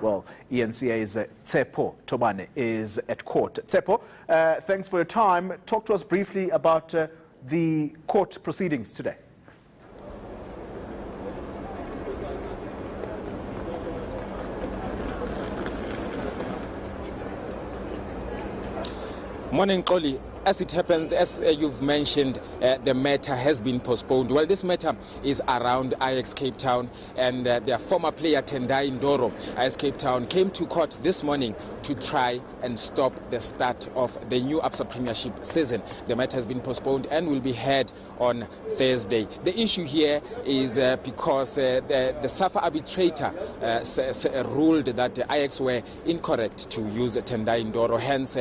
Well, eNCA's Tshepo Thobane is at court. Tshepo, thanks for your time. Talk to us briefly about the court proceedings today. Morning, Xoli. As it happened, as you've mentioned, the matter has been postponed. Well, this matter is around Ajax Cape Town and their former player Tendai Ndoro. Ajax Cape Town came to court this morning to try and stop the start of the new ABSA Premiership season. The matter has been postponed and will be heard on Thursday. The issue here is because the SAFA arbitrator ruled that the Ajax were incorrect to use Tendai Ndoro. Hence,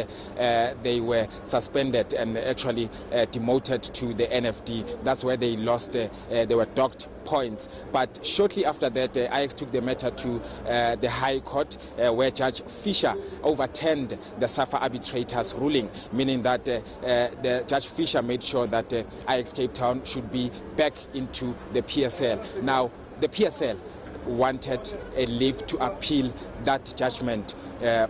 they were suspended and actually demoted to the NFD. That's where they lost, they were docked points. But shortly after that, Ajax took the matter to the High Court, where Judge Fisher overturned the SAFA arbitrator's ruling, meaning that the Judge Fisher made sure that Ajax Cape Town should be back into the PSL. Now, the PSL wanted a leave to appeal that judgment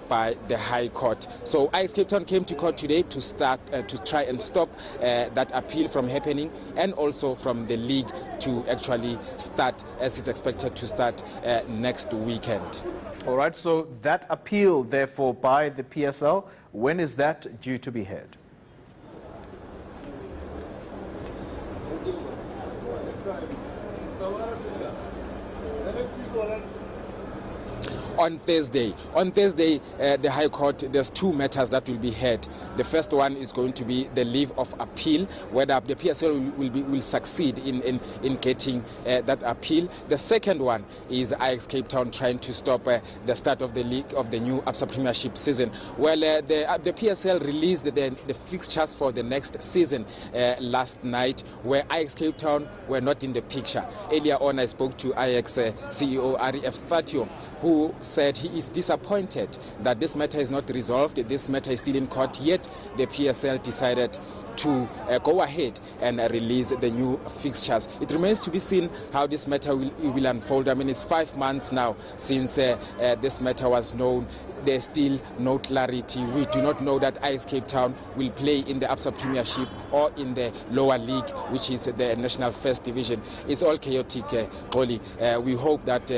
by the High Court. So Ajax Cape Town came to court today to try and stop that appeal from happening, and also from the league to actually start, as it's expected to start next weekend. All right, so that appeal, therefore, by the PSL, when is that due to be heard? On Thursday. On Thursday, the High Court, there's two matters that will be heard. The first one is going to be the leave of appeal, whether the PSL will succeed in getting that appeal. The second one is Ajax Cape Town trying to stop the start of the league of the new ABSA Premiership season. Well, the PSL released the fixtures for the next season last night, where Ajax Cape Town were not in the picture. Earlier on, I spoke to Ajax CEO REF Statio, who said he is disappointed that this matter is not resolved. This matter is still in court, yet the PSL decided to go ahead and release the new fixtures. It remains to be seen how this matter will unfold. I mean, it's 5 months now since this matter was known. There's still no clarity. We do not know that Ajax Cape Town will play in the ABSA Premiership or in the lower league, which is the National First Division. It's all chaotic, Xoli. We hope that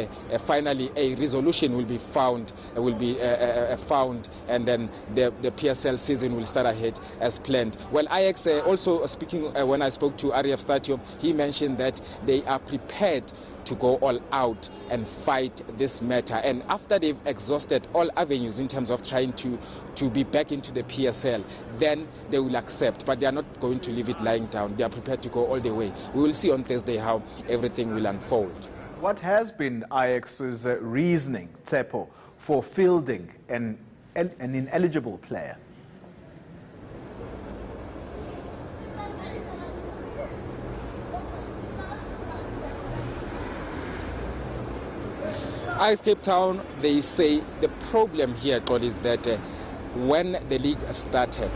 finally a resolution will be found, and then the PSL season will start ahead as planned. Well, Ajax also speaking, when I spoke to REF Statio, he mentioned that they are prepared to go all out and fight this matter. And after they've exhausted all avenues in terms of trying to be back into the PSL, then they will accept. But they are not going to leave it lying down. They are prepared to go all the way. We will see on Thursday how everything will unfold. What has been Ajax's reasoning, Tshepo, for fielding an ineligible player? Ajax Cape Town, they say the problem here, God, is that when the league started,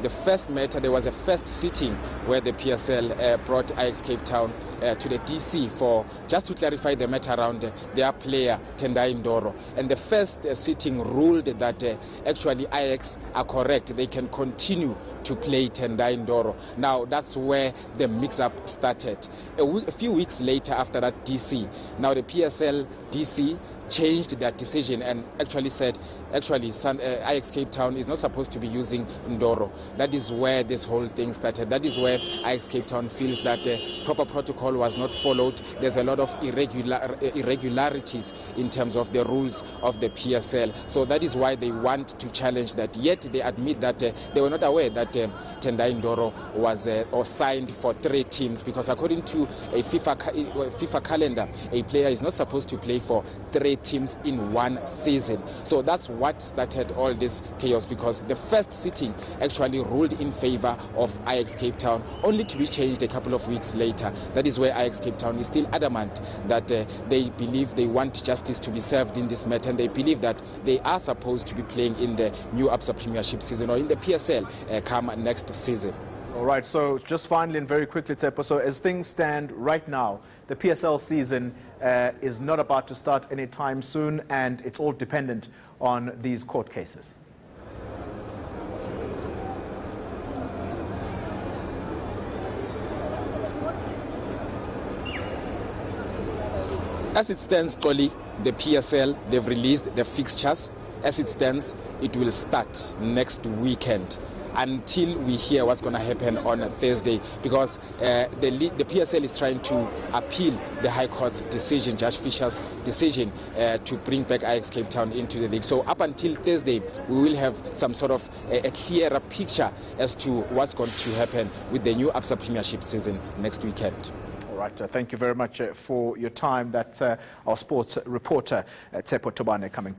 the first matter, there was a first sitting where the PSL brought Ajax Cape Town to the DC for just to clarify the matter around their player Tendai Ndoro. And the first sitting ruled that actually Ajax are correct. They can continue to play Tendai Ndoro. Now that's where the mix-up started. A few weeks later, after that DC, now the PSL DC changed their decision and actually said, Ajax Cape Town is not supposed to be using Ndoro. That is where this whole thing started. That is where Ajax Cape Town feels that proper protocol was not followed. There's a lot of irregularities in terms of the rules of the PSL. So that is why they want to challenge that. Yet they admit that they were not aware that Tendai Ndoro was or signed for 3 teams, because according to a FIFA calendar, a player is not supposed to play for 3 teams in one season. So that's what started all this chaos, because the first sitting actually ruled in favor of Ajax Cape Town, only to be changed a couple of weeks later. That is where Ajax Cape Town is still adamant that they believe they want justice to be served in this matter, and they believe that they are supposed to be playing in the new ABSA Premiership season or in the PSL come next season. All right, so just finally and very quickly, Tshepo, so as things stand right now, the PSL season is not about to start anytime soon, and it's all dependent on these court cases. As it stands, Xoli, the PSL, they've released the fixtures. As it stands, it will start next weekend until we hear what's going to happen on Thursday, because the PSL is trying to appeal the High Court's decision, Judge Fisher's decision, to bring back Ajax Cape Town into the league. So up until Thursday, we will have some sort of a clearer picture as to what's going to happen with the new ABSA Premiership season next weekend. All right, thank you very much for your time. That's our sports reporter, Tshepo Thobane, coming.